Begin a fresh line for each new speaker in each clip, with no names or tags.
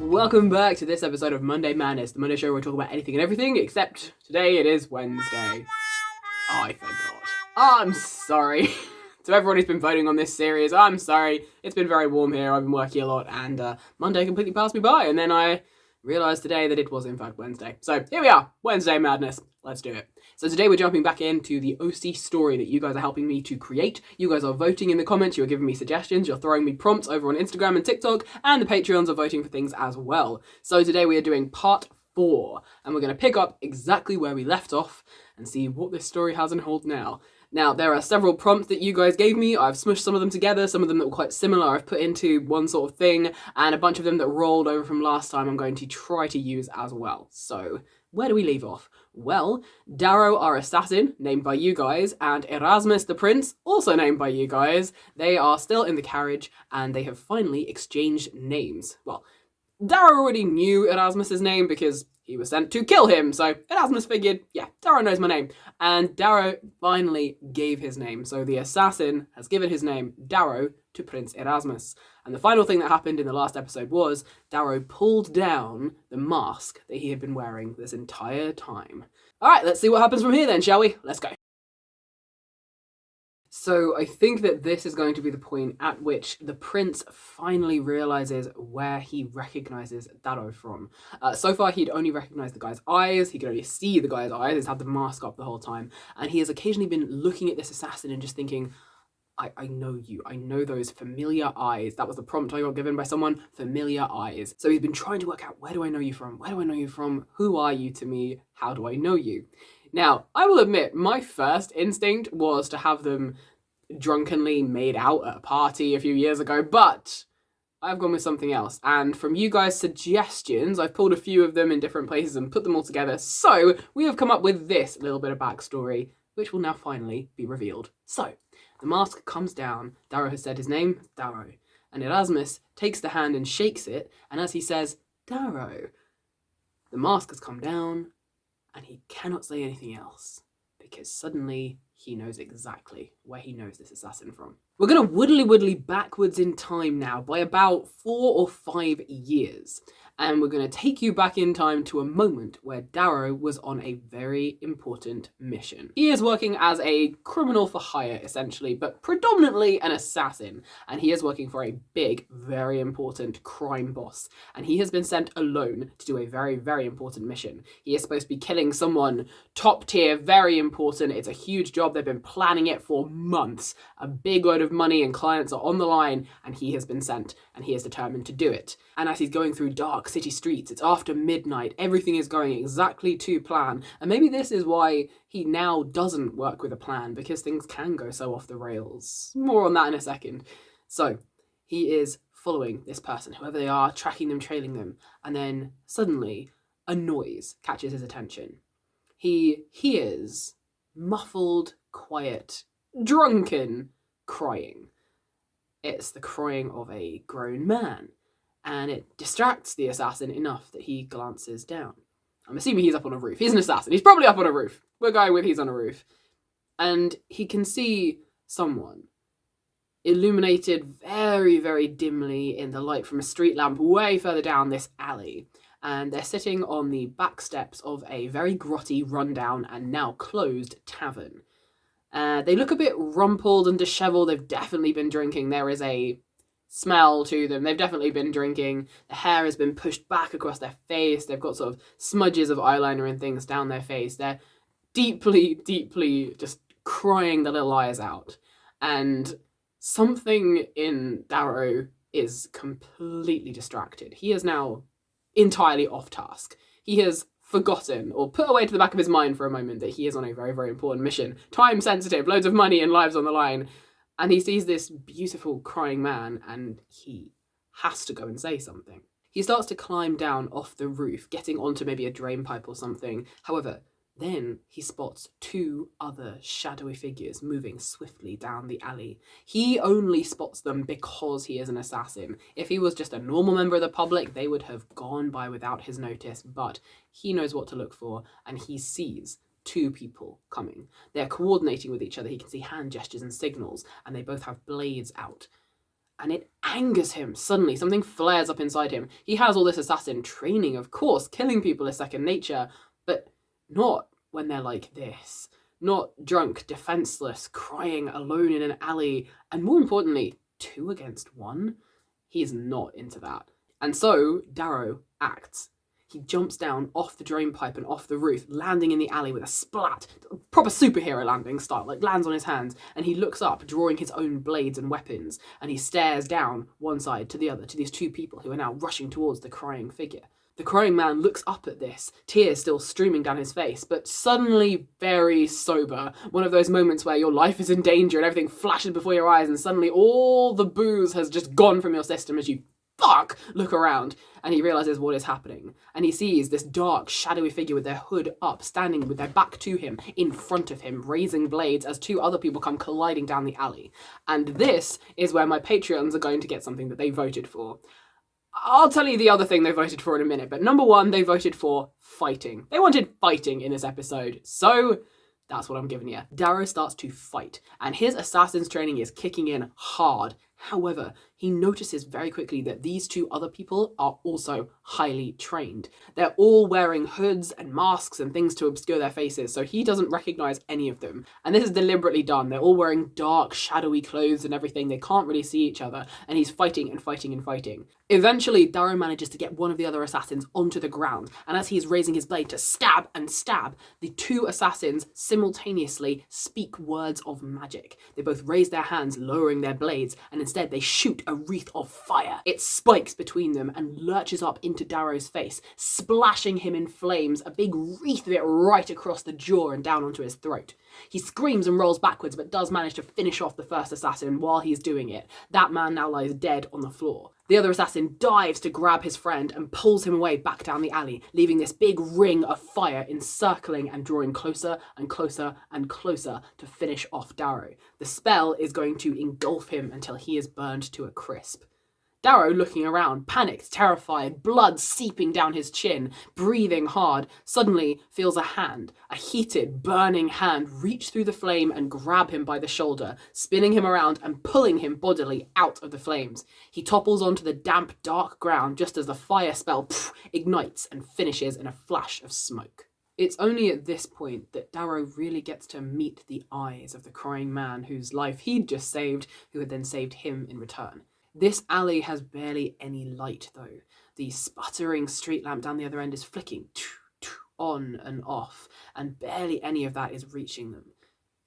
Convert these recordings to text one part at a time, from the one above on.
Welcome back to this episode of Monday Madness, the Monday show where we talk about anything and everything, except today it is Wednesday. Oh, I forgot. I'm sorry. To everyone who's been voting on this series, I'm sorry. It's been very warm here, I've been working a lot, and Monday completely passed me by, and then I realised today that it was in fact Wednesday. So here we are, Wednesday Madness. Let's do it. So today we're jumping back into the OC story that you guys are helping me to create. You guys are voting in the comments, you're giving me suggestions, you're throwing me prompts over on Instagram and TikTok, and the Patreons are voting for things as well. So today we are doing part 4, and we're going to pick up exactly where we left off and see what this story has in hold now. Now, there are several prompts that you guys gave me. I've smushed some of them together, some of them that were quite similar I've put into one sort of thing, and a bunch of them that rolled over from last time I'm going to try to use as well. So, where do we leave off? Well, Darrow, our assassin, named by you guys, and Erasmus the prince, also named by you guys, they are still in the carriage, and they have finally exchanged names. Well, Darrow already knew Erasmus's name because he was sent to kill him, so Erasmus figured, yeah, Darrow knows my name. And Darrow finally gave his name, so the assassin has given his name, Darrow, to Prince Erasmus. And the final thing that happened in the last episode was Darrow pulled down the mask that he had been wearing this entire time. Alright, let's see what happens from here then, shall we? Let's go. So I think that this is going to be the point at which the prince finally realizes where he recognizes Darrow from. So far he'd only recognized the guy's eyes, he could only see the guy's eyes, he's had the mask up the whole time, and he has occasionally been looking at this assassin and just thinking, I know you, I know those familiar eyes. That was the prompt I got given by someone, familiar eyes. So he's been trying to work out, where do I know you from? Where do I know you from? Who are you to me? How do I know you? Now, I will admit, my first instinct was to have them drunkenly made out at a party a few years ago, but I've gone with something else. And from you guys' suggestions, I've pulled a few of them in different places and put them all together. So we have come up with this little bit of backstory, which will now finally be revealed. So the mask comes down, Darrow has said his name, Darrow, and Erasmus takes the hand and shakes it, and as he says, Darrow, the mask has come down, and he cannot say anything else, because suddenly he knows exactly where he knows this assassin from. We're going to woodly backwards in time now by about 4 or 5 years. And we're going to take you back in time to a moment where Darrow was on a very important mission. He is working as a criminal for hire, essentially, but predominantly an assassin. And he is working for a big, very important crime boss. And he has been sent alone to do a very, very important mission. He is supposed to be killing someone top tier, very important. It's a huge job. They've been planning it for months. A big load of money and clients are on the line, and he has been sent, and he is determined to do it. And as he's going through dark city streets, it's after midnight, everything is going exactly to plan, and maybe this is why he now doesn't work with a plan, because things can go so off the rails. More on that in a second. So he is following this person, whoever they are, tracking them, trailing them, and then suddenly a noise catches his attention. He hears muffled, quiet, drunken crying. It's the crying of a grown man, and it distracts the assassin enough that he glances down. I'm assuming he's up on a roof. He's an assassin. He's probably up on a roof. We're going with he's on a roof. And he can see someone illuminated very, very dimly in the light from a street lamp way further down this alley. And they're sitting on the back steps of a very grotty, rundown, and now closed tavern. They look a bit rumpled and disheveled. They've definitely been drinking. There is a smell to them. They've definitely been drinking. The hair has been pushed back across their face. They've got sort of smudges of eyeliner and things down their face. They're deeply, deeply just crying their little eyes out. And something in Darrow is completely distracted. He is now entirely off task. He has forgotten or put away to the back of his mind for a moment that he is on a very, very important mission. Time sensitive, loads of money and lives on the line. And he sees this beautiful crying man and he has to go and say something. He starts to climb down off the roof, getting onto maybe a drain pipe or something. However, then he spots 2 other shadowy figures moving swiftly down the alley. He only spots them because he is an assassin. If he was just a normal member of the public, they would have gone by without his notice, but he knows what to look for, and he sees 2 people coming. They're coordinating with each other. He can see hand gestures and signals, and they both have blades out. and it angers him. Suddenly, something flares up inside him. He has all this assassin training, of course. Killing people is second nature, but not when they're like this. Not drunk, defenseless, crying alone in an alley, and more importantly, 2 against 1. He's not into that. And so, Darrow acts. He jumps down off the drain pipe and off the roof, landing in the alley with a splat. Proper superhero landing style, like lands on his hands, and he looks up, drawing his own blades and weapons, and he stares down one side to the other, to these 2 people who are now rushing towards the crying figure. The crying man looks up at this, tears still streaming down his face, but suddenly very sober. One of those moments where your life is in danger and everything flashes before your eyes, and suddenly all the booze has just gone from your system as you look around, and he realizes what is happening, and he sees this dark, shadowy figure with their hood up, standing with their back to him, in front of him, raising blades as 2 other people come colliding down the alley. And this is where my Patreons are going to get something that they voted for. I'll tell you the other thing they voted for in a minute, but number 1, they voted for fighting. They wanted fighting in this episode, so that's what I'm giving you. Darrow starts to fight, and his assassin's training is kicking in hard. However, he notices very quickly that these 2 other people are also highly trained. They're all wearing hoods and masks and things to obscure their faces, so he doesn't recognize any of them. And this is deliberately done. They're all wearing dark, shadowy clothes and everything. They can't really see each other, and he's fighting and fighting and fighting. Eventually, Darrow manages to get one of the other assassins onto the ground, and as he's raising his blade to stab and stab, the 2 assassins simultaneously speak words of magic. They both raise their hands, lowering their blades, and instead they shoot a wreath of fire. It spikes between them and lurches up into Darrow's face, splashing him in flames, a big wreath of it right across the jaw and down onto his throat. He screams and rolls backwards, but does manage to finish off the first assassin while he's doing it. That man now lies dead on the floor. The other assassin dives to grab his friend and pulls him away back down the alley, leaving this big ring of fire encircling and drawing closer and closer and closer to finish off Darrow. The spell is going to engulf him until he is burned to a crisp. Darrow, looking around, panicked, terrified, blood seeping down his chin, breathing hard, suddenly feels a hand, a heated, burning hand, reach through the flame and grab him by the shoulder, spinning him around and pulling him bodily out of the flames. He topples onto the damp, dark ground just as the fire spell ignites and finishes in a flash of smoke. It's only at this point that Darrow really gets to meet the eyes of the crying man whose life he'd just saved, who had then saved him in return. This alley has barely any light, though. The sputtering street lamp down the other end is flicking on and off, and barely any of that is reaching them.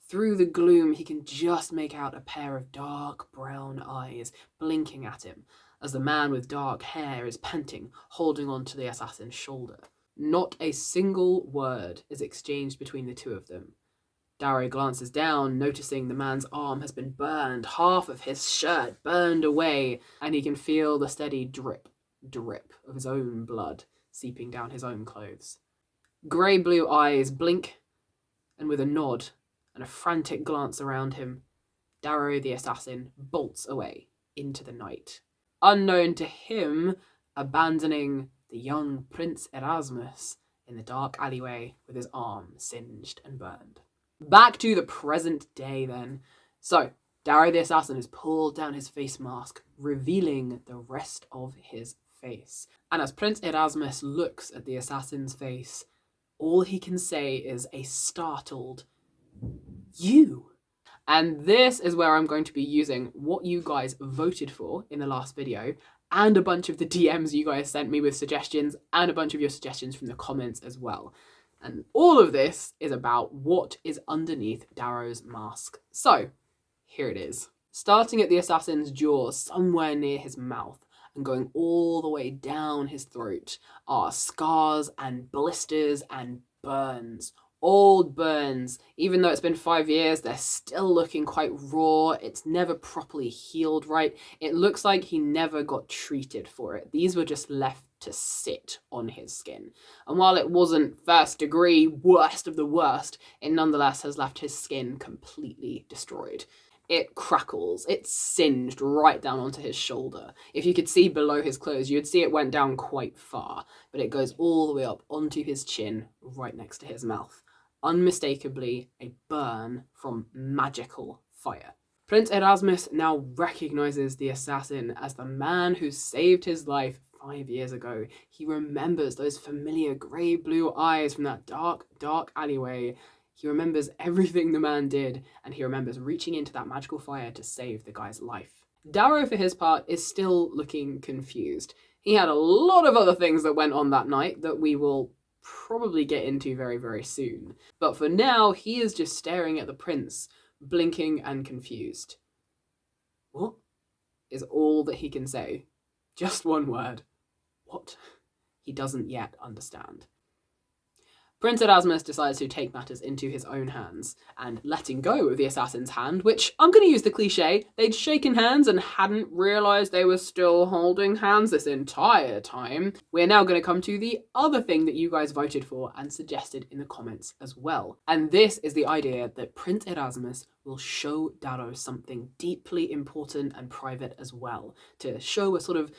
Through the gloom, he can just make out a pair of dark brown eyes blinking at him, as the man with dark hair is panting, holding on to the assassin's shoulder. Not a single word is exchanged between the 2 of them. Darrow glances down, noticing the man's arm has been burned, half of his shirt burned away, and he can feel the steady drip of his own blood seeping down his own clothes. Grey-blue eyes blink, and with a nod and a frantic glance around him, Darrow the assassin bolts away into the night, unknown to him, abandoning the young Prince Erasmus in the dark alleyway with his arm singed and burned. Back to the present day then. So, Darrow the assassin has pulled down his face mask, revealing the rest of his face. And as Prince Erasmus looks at the assassin's face, all he can say is a startled, "You!" And this is where I'm going to be using what you guys voted for in the last video, and a bunch of the DMs you guys sent me with suggestions, and a bunch of your suggestions from the comments as well. And all of this is about what is underneath Darrow's mask. So, here it is. Starting at the assassin's jaw, somewhere near his mouth, and going all the way down his throat, are scars and blisters and burns. Old burns. Even though it's been 5 years, they're still looking quite raw. It's never properly healed right. It looks like he never got treated for it. These were just left to sit on his skin. And while it wasn't first degree, worst of the worst, it nonetheless has left his skin completely destroyed. It crackles, it's singed right down onto his shoulder. If you could see below his clothes, you'd see it went down quite far, but it goes all the way up onto his chin, right next to his mouth. Unmistakably a burn from magical fire. Prince Erasmus now recognizes the assassin as the man who saved his life 5 years ago. He remembers those familiar grey blue eyes from that dark, dark alleyway. He remembers everything the man did, and he remembers reaching into that magical fire to save the guy's life. Darrow, for his part, is still looking confused. He had a lot of other things that went on that night that we will probably get into very, very soon. But for now, he is just staring at the prince, blinking and confused. What? Is all that he can say. Just one word. What? He doesn't yet understand. Prince Erasmus decides to take matters into his own hands, and letting go of the assassin's hand, which, I'm going to use the cliche, they'd shaken hands and hadn't realised they were still holding hands this entire time, we're now going to come to the other thing that you guys voted for and suggested in the comments as well. And this is the idea that Prince Erasmus will show Darrow something deeply important and private as well, to show a sort of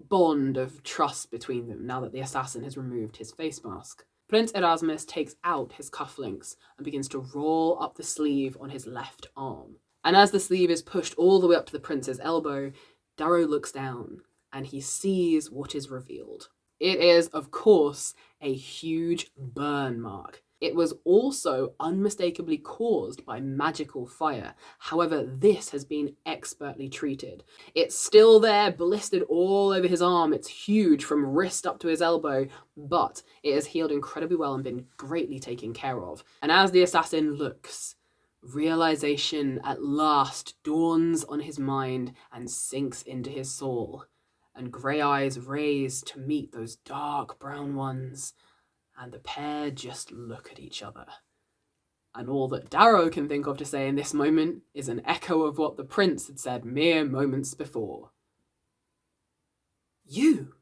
bond of trust between them now that the assassin has removed his face mask. Prince Erasmus takes out his cufflinks and begins to roll up the sleeve on his left arm. And as the sleeve is pushed all the way up to the prince's elbow, Darrow looks down and he sees what is revealed. It is, of course, a huge burn mark. It was also unmistakably caused by magical fire. However, this has been expertly treated. It's still there, blistered all over his arm. It's huge from wrist up to his elbow, but it has healed incredibly well and been greatly taken care of. And as the assassin looks, realization at last dawns on his mind and sinks into his soul. And grey eyes raise to meet those dark brown ones. And the pair just look at each other. And all that Darrow can think of to say in this moment is an echo of what the prince had said mere moments before. You!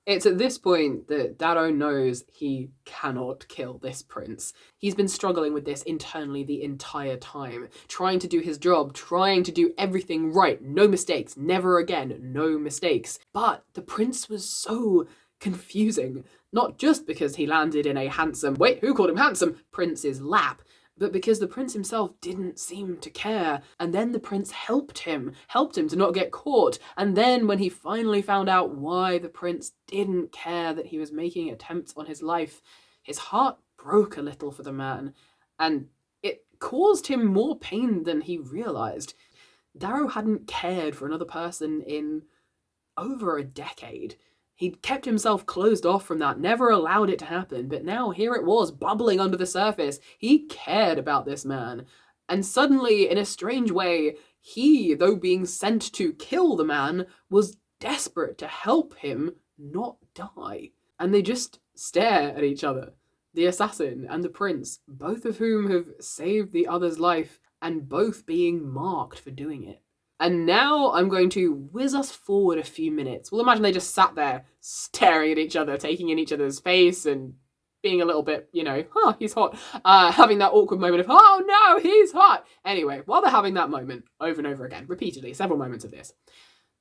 It's at this point that Darrow knows he cannot kill this prince. He's been struggling with this internally the entire time, trying to do his job, trying to do everything right, no mistakes, never again, no mistakes. But the prince was so confusing, not just because he landed in a handsome, wait, who called him handsome, prince's lap, but because the prince himself didn't seem to care. And then the prince helped him to not get caught. And then when he finally found out why the prince didn't care that he was making attempts on his life, his heart broke a little for the man, and it caused him more pain than he realized. Darrow hadn't cared for another person in over a decade. He'd kept himself closed off from that, never allowed it to happen, but now here it was, bubbling under the surface. He cared about this man. And suddenly, in a strange way, he, though being sent to kill the man, was desperate to help him not die. And they just stare at each other. The assassin and the prince, both of whom have saved the other's life, and both being marked for doing it. And now I'm going to whiz us forward a few minutes. Well, imagine they just sat there staring at each other, taking in each other's face and being a little bit, he's hot. Having that awkward moment of, oh no, he's hot. Anyway, while they're having that moment over and over again, repeatedly, several moments of this,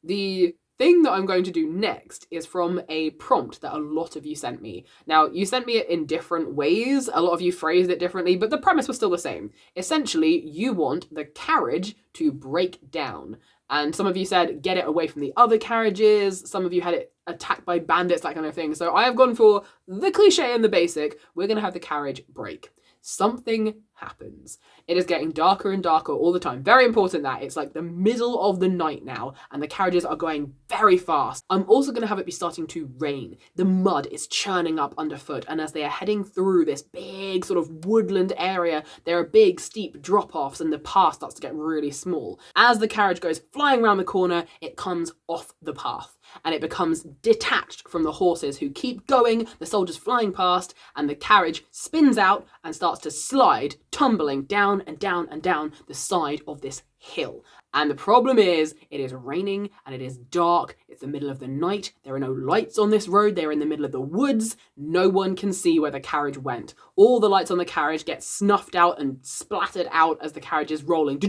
the thing that I'm going to do next is from a prompt that a lot of you sent me. Now, you sent me it in different ways. A lot of you phrased it differently, but the premise was still the same. Essentially, you want the carriage to break down. And some of you said, get it away from the other carriages. Some of you had it attacked by bandits, that kind of thing. So I have gone for the cliche and the basic. We're going to have the carriage break. Something happens. It is getting darker and darker all the time. Very important that it's like the middle of the night now and the carriages are going very fast. I'm also going to have it be starting to rain. The mud is churning up underfoot, and as they are heading through this big sort of woodland area, there are big steep drop-offs and the path starts to get really small. As the carriage goes flying around the corner, it comes off the path and it becomes detached from the horses who keep going, the soldiers flying past, and the carriage spins out and starts to slide, tumbling down and down and down the side of this hill. And the problem is, it is raining and it is dark. It's the middle of the night. There are no lights on this road. They're in the middle of the woods. No one can see where the carriage went. All the lights on the carriage get snuffed out and splattered out as the carriage is rolling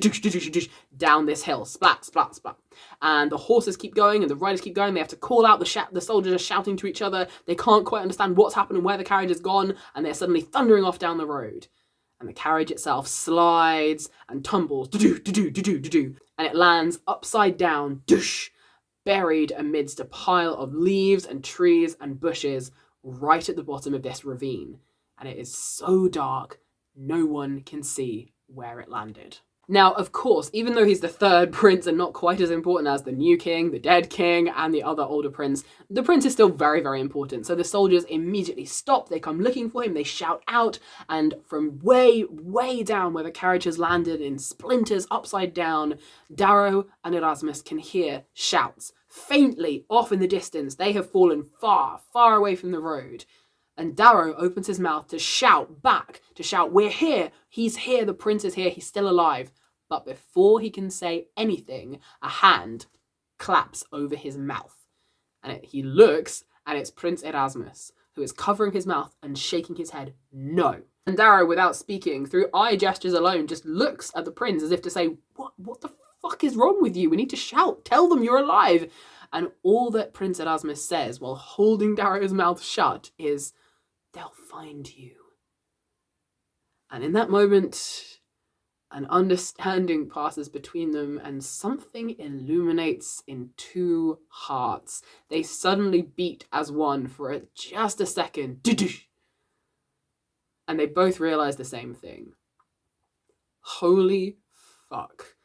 down this hill. Splat, splat, splat. And the horses keep going and the riders keep going. They have to call out. The soldiers are shouting to each other. They can't quite understand what's happened and where the carriage has gone. And they're suddenly thundering off down the road. and the carriage itself slides and tumbles, and it lands upside down, buried amidst a pile of leaves and trees and bushes right at the bottom of this ravine. And it is so dark, no one can see where it landed. Now, of course, even though he's the third prince and not quite as important as the new king, the dead king, and the other older prince, the prince is still very, very important. So the soldiers immediately stop, they come looking for him, they shout out, and from way, way down where the carriage has landed in splinters upside down, Darrow and Erasmus can hear shouts. Faintly off in the distance, they have fallen far, far away from the road. And Darrow opens his mouth to shout back, to shout, "We're here, he's here, the prince is here, he's still alive." But before he can say anything, a hand claps over his mouth. And he looks, and it's Prince Erasmus, who is covering his mouth and shaking his head, no. And Darrow, without speaking, through eye gestures alone, just looks at the prince as if to say, what the fuck is wrong with you? We need to shout, tell them you're alive. And all that Prince Erasmus says while holding Darrow's mouth shut is, "They'll find you." And in that moment, an understanding passes between them and something illuminates in two hearts. They suddenly beat as one for just a second. And they both realize the same thing. Holy fuck.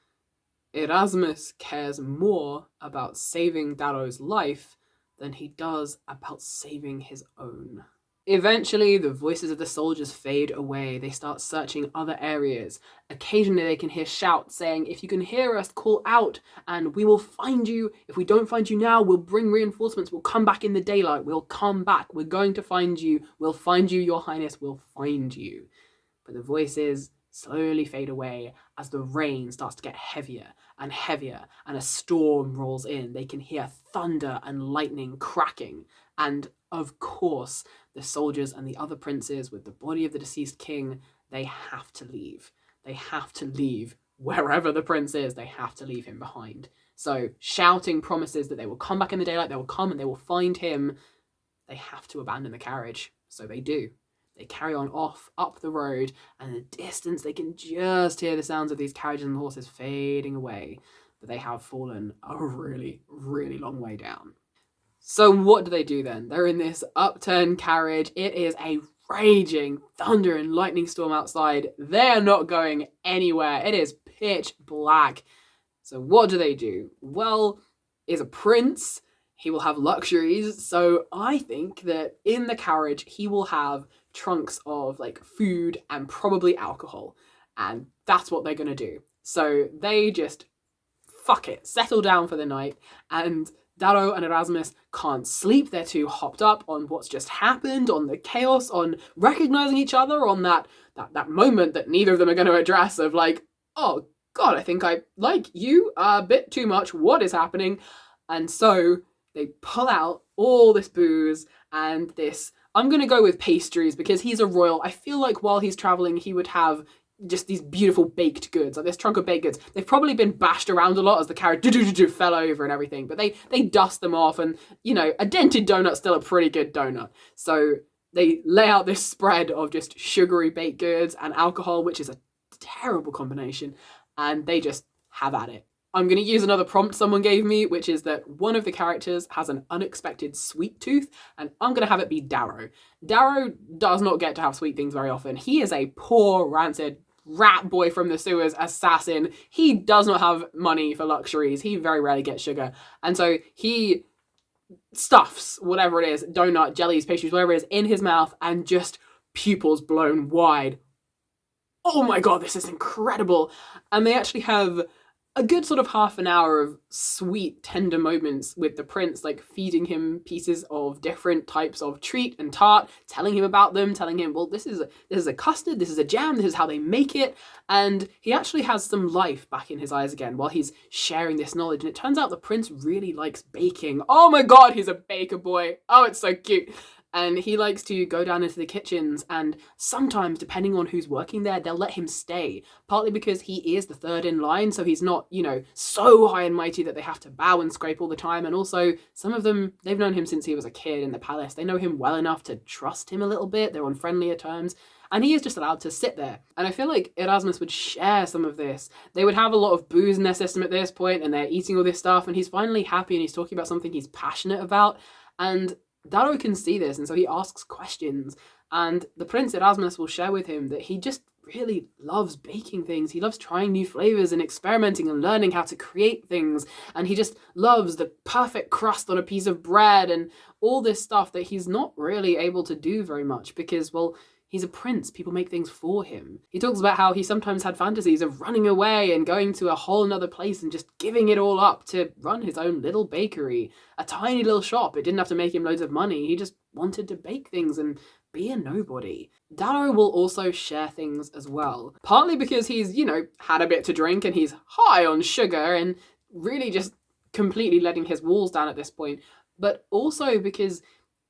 Erasmus cares more about saving Darrow's life than he does about saving his own. Eventually, the voices of the soldiers fade away. They start searching other areas. Occasionally, they can hear shouts saying, "If you can hear us, call out, and we will find you. If we don't find you now, we'll bring reinforcements. We'll come back in the daylight. We'll come back. We're going to find you. We'll find you, Your Highness. We'll find you." But the voices slowly fade away as the rain starts to get heavier and heavier and a storm rolls in. They can hear thunder and lightning cracking. And of course, the soldiers and the other princes with the body of the deceased king, they have to leave. They have to leave wherever the prince is. They have to leave him behind. So shouting promises that they will come back in the daylight, they will come and they will find him. They have to abandon the carriage. So they do. They carry on off up the road, and in the distance they can just hear the sounds of these carriages and horses fading away. But they have fallen a really, really long way down. So what do they do then? They're in this upturned carriage. It is a raging thunder and lightning storm outside. They're not going anywhere. It is pitch black. So what do? Well, is a prince. He will have luxuries. So I think that in the carriage, he will have trunks of like food and probably alcohol. And that's what they're going to do. So they just fuck it, settle down for the night, and Darrow and Erasmus can't sleep. They're too hopped up on what's just happened, on the chaos, on recognizing each other, on that moment that neither of them are going to address of like, "Oh God, I think I like you a bit too much. What is happening?" And so they pull out all this booze and this, I'm going to go with pastries because he's a royal. I feel like while he's traveling, he would have just these beautiful baked goods, like this trunk of baked goods. They've probably been bashed around a lot as the carriage fell over and everything, but they dust them off, and you know, a dented donut's still a pretty good donut. So they lay out this spread of just sugary baked goods and alcohol, which is a terrible combination, and they just have at it. I'm going to use another prompt someone gave me, which is that one of the characters has an unexpected sweet tooth, and I'm going to have it be Darrow. Darrow does not get to have sweet things very often. He is a poor, rancid rat boy from the sewers assassin. He does not have money for luxuries. He very rarely gets sugar. And so he stuffs whatever it is, donut, jellies, pastries, whatever it is, in his mouth, and just pupils blown wide. Oh my God, this is incredible. And they actually have a good sort of half an hour of sweet, tender moments with the prince, like feeding him pieces of different types of treat and tart, telling him about them, telling him, well, this is a custard, this is a jam, this is how they make it. And he actually has some life back in his eyes again while he's sharing this knowledge. And it turns out the prince really likes baking. Oh my God, he's a baker boy. Oh, it's so cute. And he likes to go down into the kitchens, and sometimes, depending on who's working there, they'll let him stay. Partly because he is the third in line, so he's not, so high and mighty that they have to bow and scrape all the time. And also, some of them, they've known him since he was a kid in the palace. They know him well enough to trust him a little bit. They're on friendlier terms. And he is just allowed to sit there. And I feel like Erasmus would share some of this. They would have a lot of booze in their system at this point, and they're eating all this stuff, and he's finally happy, and he's talking about something he's passionate about. And Darrow can see this, and so he asks questions. And the Prince Erasmus will share with him that he just really loves baking things. He loves trying new flavors and experimenting and learning how to create things. And he just loves the perfect crust on a piece of bread and all this stuff that he's not really able to do very much because, well, he's a prince. People make things for him. He talks about how he sometimes had fantasies of running away and going to a whole nother place and just giving it all up to run his own little bakery, a tiny little shop. It didn't have to make him loads of money. He just wanted to bake things and be a nobody. Darrow will also share things as well. Partly because he's, had a bit to drink and he's high on sugar and really just completely letting his walls down at this point. But also because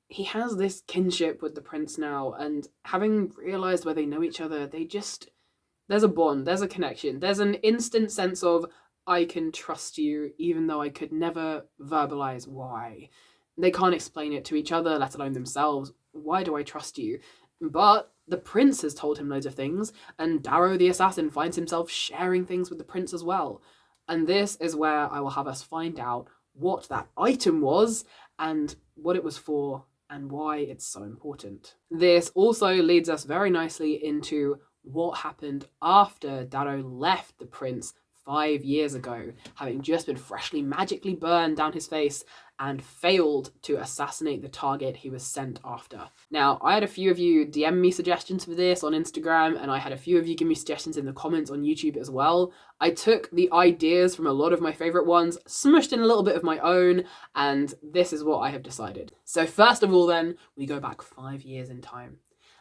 he has this kinship with the prince now, and having realized where they know each other, there's a bond, there's a connection, there's an instant sense of, I can trust you, even though I could never verbalize why. They can't explain it to each other, let alone themselves. Why do I trust you? But the prince has told him loads of things, and Darrow the assassin finds himself sharing things with the prince as well. And this is where I will have us find out what that item was, and what it was for, and why it's so important. This also leads us very nicely into what happened after Darrow left the prince 5 years ago, having just been freshly magically burned down his face and failed to assassinate the target he was sent after. Now, I had a few of you DM me suggestions for this on Instagram, and I had a few of you give me suggestions in the comments on YouTube as well. I took the ideas from a lot of my favourite ones, smushed in a little bit of my own, and this is what I have decided. So first of all then, we go back 5 years in time.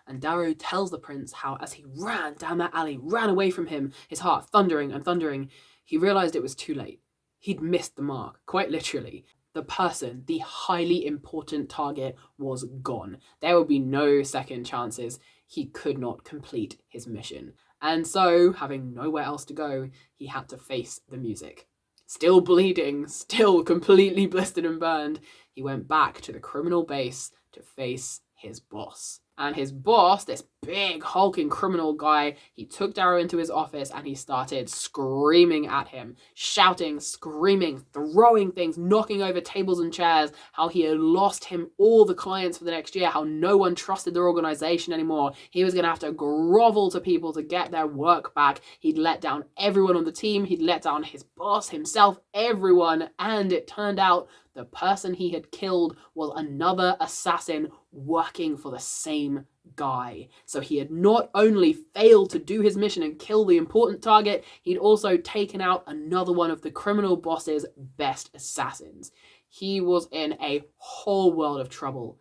And Darrow tells the prince how as he ran down that alley, ran away from him, his heart thundering and thundering, he realised it was too late. He'd missed the mark, quite literally. The person, the highly important target, was gone. There would be no second chances. He could not complete his mission. And so, having nowhere else to go, he had to face the music. Still bleeding, still completely blistered and burned, he went back to the criminal base to face his boss. And his boss, this big hulking criminal guy, he took Darrow into his office and he started screaming at him, shouting, screaming, throwing things, knocking over tables and chairs, how he had lost him all the clients for the next year, how no one trusted their organization anymore. He was going to have to grovel to people to get their work back. He'd let down everyone on the team. He'd let down his boss, himself, everyone. And it turned out the person he had killed was another assassin working for the same guy. So he had not only failed to do his mission and kill the important target, he'd also taken out another one of the criminal boss's best assassins. He was in a whole world of trouble.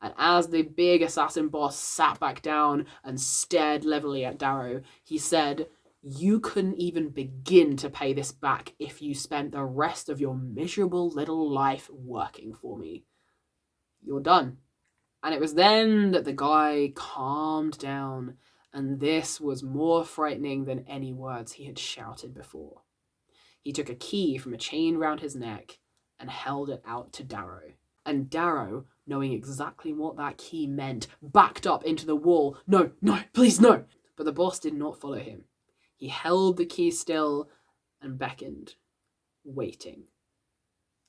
And as the big assassin boss sat back down and stared levelly at Darrow, he said, "You couldn't even begin to pay this back if you spent the rest of your miserable little life working for me. You're done." And it was then that the guy calmed down, and this was more frightening than any words he had shouted before. He took a key from a chain round his neck and held it out to Darrow. And Darrow, knowing exactly what that key meant, backed up into the wall. No, please no! But the boss did not follow him. He held the key still and beckoned, waiting.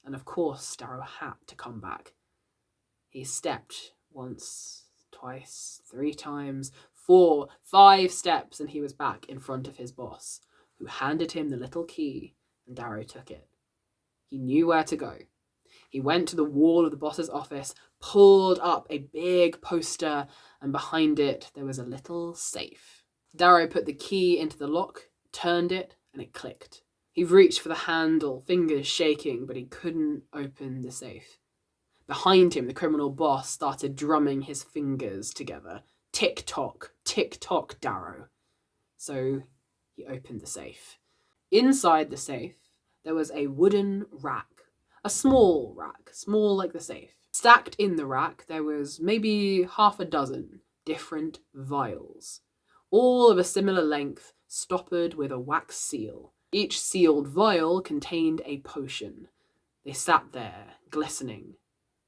And of course, Darrow had to come back. He stepped once, twice, 3 times, 4, 5 steps, and he was back in front of his boss, who handed him the little key, and Darrow took it. He knew where to go. He went to the wall of the boss's office, pulled up a big poster, and behind it there was a little safe. Darrow put the key into the lock, turned it, and it clicked. He reached for the handle, fingers shaking, but he couldn't open the safe. Behind him, the criminal boss started drumming his fingers together. Tick-tock, Darrow. So he opened the safe. Inside the safe, there was a wooden rack. A small rack, small like the safe. Stacked in the rack, there was maybe half a dozen different vials, all of a similar length, stoppered with a wax seal. Each sealed vial contained a potion. They sat there, glistening,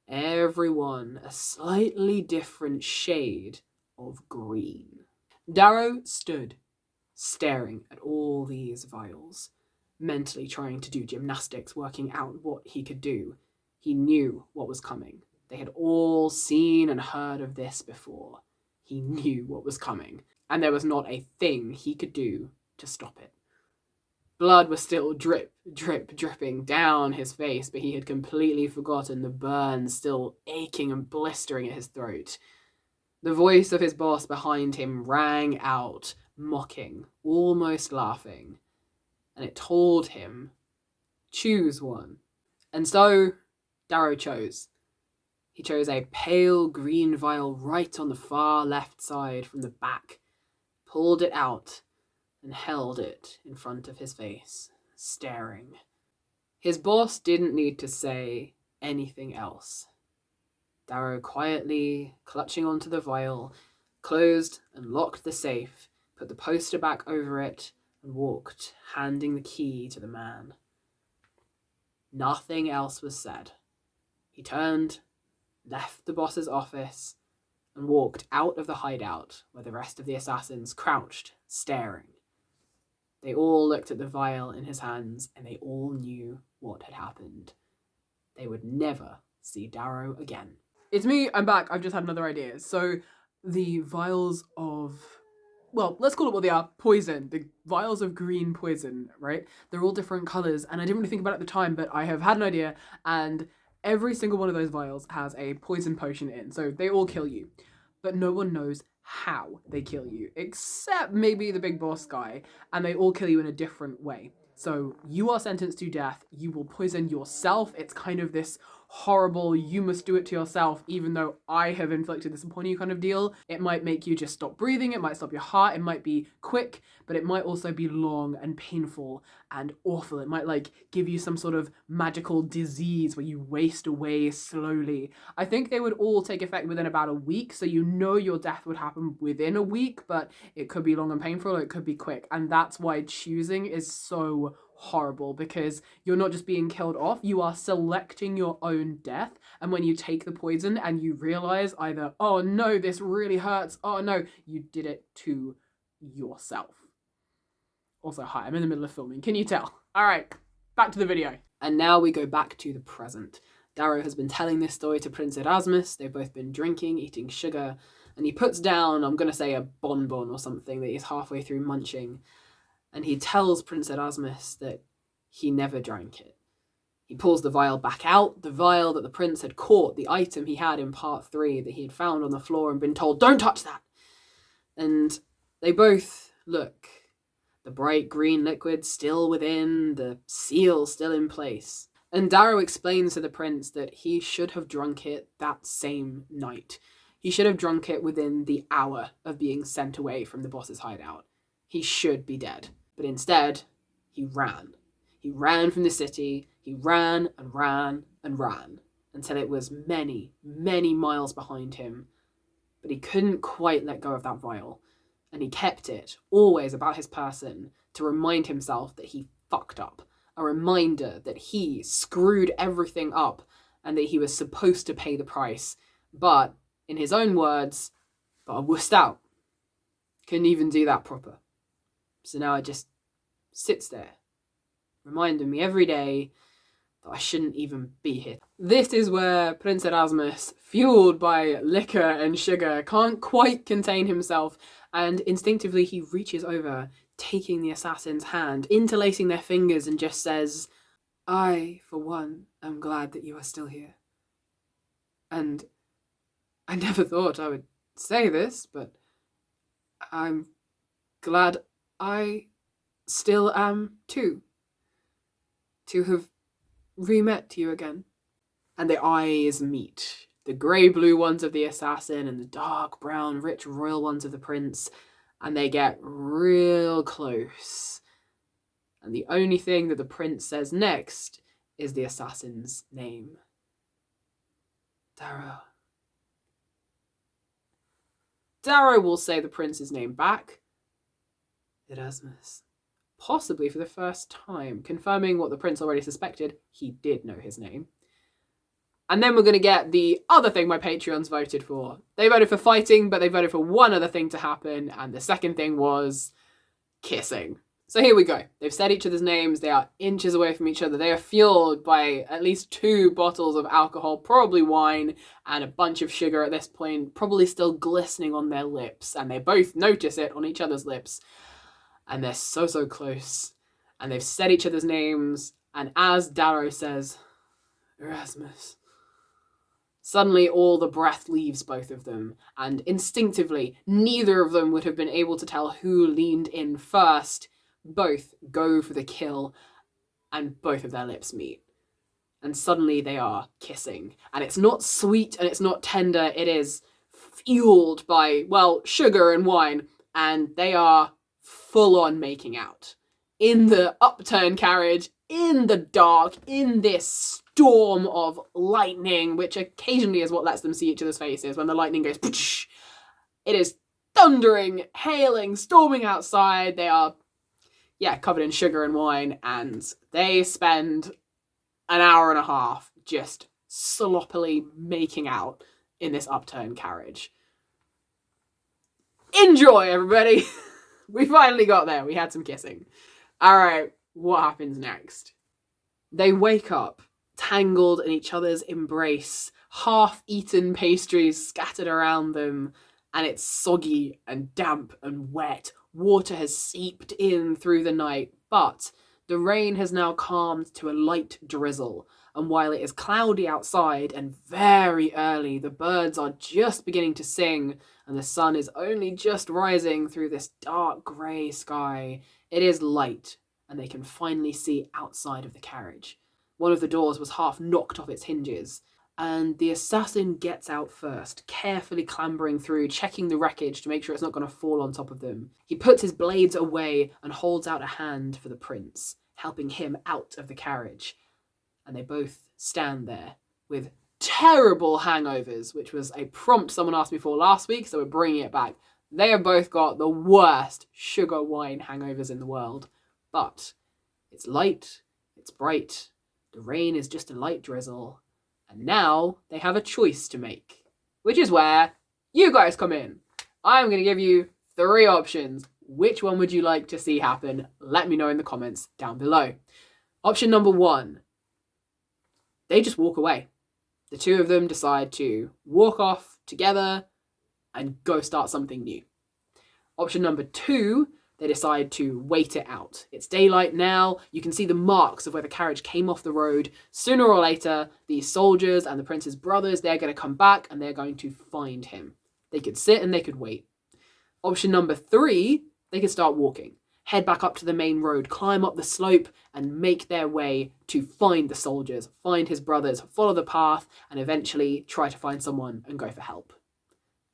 every one a slightly different shade of green. Darrow stood, staring at all these vials, mentally trying to do gymnastics, working out what he could do. He knew what was coming. They had all seen and heard of this before. He knew what was coming, and there was not a thing he could do to stop it. Blood was still dripping down his face, but he had completely forgotten the burns still aching and blistering at his throat. The voice of his boss behind him rang out, mocking, almost laughing, and it told him, choose one. And so, Darrow chose. He chose a pale green vial right on the far left side from the back, pulled it out, and held it in front of his face, staring. His boss didn't need to say anything else. Darrow quietly, clutching onto the vial, closed and locked the safe, put the poster back over it, and walked, handing the key to the man. Nothing else was said. He turned, left the boss's office, and walked out of the hideout where the rest of the assassins crouched, staring. They all looked at the vial in his hands, and they all knew what had happened. They would never see Darrow again. It's me, I'm back, I've just had another idea. So, the vials of, well, let's call it what they are, poison. The vials of green poison, right? They're all different colours, and I didn't really think about it at the time, but I have had an idea, and every single one of those vials has a poison potion in, so they all kill you. But no one knows how they kill you, except maybe the big boss guy, and they all kill you in a different way. So you are sentenced to death, you will poison yourself. It's kind of this horrible, you must do it to yourself, even though I have inflicted this upon you kind of deal. It might make you just stop breathing, it might stop your heart, it might be quick, but it might also be long and painful and awful. It might like give you some sort of magical disease where you waste away slowly. I think they would all take effect within about a week, so you know your death would happen within a week, but it could be long and painful, or it could be quick, and that's why choosing is so horrible, because you're not just being killed off, you are selecting your own death. And when you take the poison and you realize either, oh no, this really hurts, oh no, you did it to yourself. Also, hi, I'm in the middle of filming, can you tell? All right, back to the video. And now we go back to the present. Darrow has been telling this story to Prince Erasmus. They've both been drinking, eating sugar, and he puts down, I'm gonna say a bonbon or something that he's halfway through munching. And he tells Prince Erasmus that he never drank it. He pulls the vial back out, the vial that the prince had caught, the item he had in part 3 that he had found on the floor and been told, don't touch that! And they both look. The bright green liquid still within, the seal still in place. And Darrow explains to the prince that he should have drunk it that same night. He should have drunk it within the hour of being sent away from the boss's hideout. He should be dead. But instead, he ran. He ran from the city, he ran and ran and ran, until it was many, many miles behind him. But he couldn't quite let go of that vial, and he kept it, always about his person, to remind himself that he fucked up. A reminder that he screwed everything up, and that he was supposed to pay the price. But, in his own words, but I wussed out. Couldn't even do that proper. So now it just sits there, reminding me every day that I shouldn't even be here. This is where Prince Erasmus, fueled by liquor and sugar, can't quite contain himself, and instinctively he reaches over, taking the assassin's hand, interlacing their fingers, and just says, I, for one, am glad that you are still here. And I never thought I would say this, but I'm glad I still am too. To have re-met you again. And their eyes meet. The grey-blue ones of the assassin and the dark brown, rich royal ones of the prince. And they get real close. And the only thing that the prince says next is the assassin's name. Darrow will say the prince's name back. Erasmus. Possibly for the first time, confirming what the prince already suspected. He did know his name. And then we're going to get the other thing my Patreons voted for. They voted for fighting, but they voted for one other thing to happen, and the second thing was kissing. So here we go. They've said each other's names. They are inches away from each other. They are fueled by at least 2 bottles of alcohol, probably wine, and a bunch of sugar at this point, probably still glistening on their lips. And they both notice it on each other's lips. And they're so close. And they've said each other's names. And as Darrow says, Erasmus, suddenly all the breath leaves both of them. And instinctively, neither of them would have been able to tell who leaned in first. Both go for the kill, and both of their lips meet. And suddenly they are kissing. And it's not sweet and it's not tender. It is fueled by, well, sugar and wine. And they are full on making out. In the upturned carriage, in the dark, in this storm of lightning, which occasionally is what lets them see each other's faces. When the lightning goes, poosh, it is thundering, hailing, storming outside. They are covered in sugar and wine, and they spend an hour and a half just sloppily making out in this upturned carriage. Enjoy, everybody! We finally got there. We had some kissing. All right, what happens next? They wake up, tangled in each other's embrace, half-eaten pastries scattered around them, and it's soggy and damp and wet. Water has seeped in through the night, but the rain has now calmed to a light drizzle, and while it is cloudy outside and very early, the birds are just beginning to sing, and the sun is only just rising through this dark grey sky. It is light, and they can finally see outside of the carriage. One of the doors was half knocked off its hinges, and the assassin gets out first, carefully clambering through, checking the wreckage to make sure it's not going to fall on top of them. He puts his blades away and holds out a hand for the prince, helping him out of the carriage. And they both stand there with terrible hangovers, which was a prompt someone asked me for last week, so we're bringing it back. They have both got the worst sugar wine hangovers in the world. But it's light, it's bright, the rain is just a light drizzle, and now they have a choice to make, which is where you guys come in. I'm going to give you 3 options. Which one would you like to see happen? Let me know in the comments down below. Option number 1. They just walk away. The 2 of them decide to walk off together and go start something new. Option number 2, they decide to wait it out. It's daylight now. You can see the marks of where the carriage came off the road. Sooner or later, these soldiers and the prince's brothers, they're going to come back and they're going to find him. They could sit and they could wait. Option number 3, they could start walking. Head back up to the main road, climb up the slope and make their way to find the soldiers, find his brothers, follow the path and eventually try to find someone and go for help.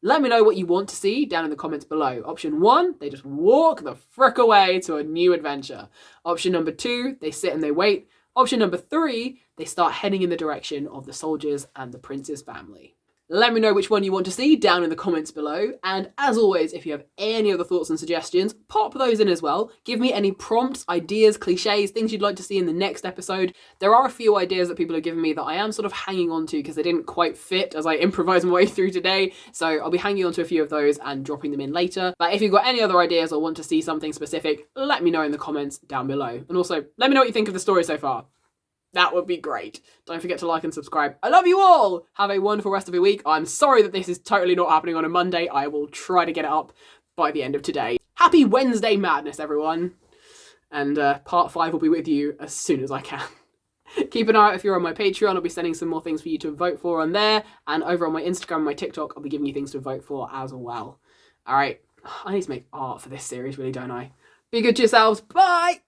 Let me know what you want to see down in the comments below. Option 1, they just walk the frick away to a new adventure. Option number 2, they sit and they wait. Option number 3, they start heading in the direction of the soldiers and the prince's family. Let me know which one you want to see down in the comments below. And as always, if you have any other thoughts and suggestions, pop those in as well. Give me any prompts, ideas, cliches, things you'd like to see in the next episode. There are a few ideas that people have given me that I am sort of hanging on to because they didn't quite fit as I improvise my way through today. So I'll be hanging on to a few of those and dropping them in later. But if you've got any other ideas or want to see something specific, let me know in the comments down below. And also, let me know what you think of the story so far. That would be great. Don't forget to like and subscribe. I love you all! Have a wonderful rest of your week. I'm sorry that this is totally not happening on a Monday. I will try to get it up by the end of today. Happy Wednesday madness, everyone. And part 5 will be with you as soon as I can. Keep an eye out if you're on my Patreon. I'll be sending some more things for you to vote for on there. And over on my Instagram and my TikTok, I'll be giving you things to vote for as well. All right. I need to make art for this series, really, don't I? Be good to yourselves. Bye!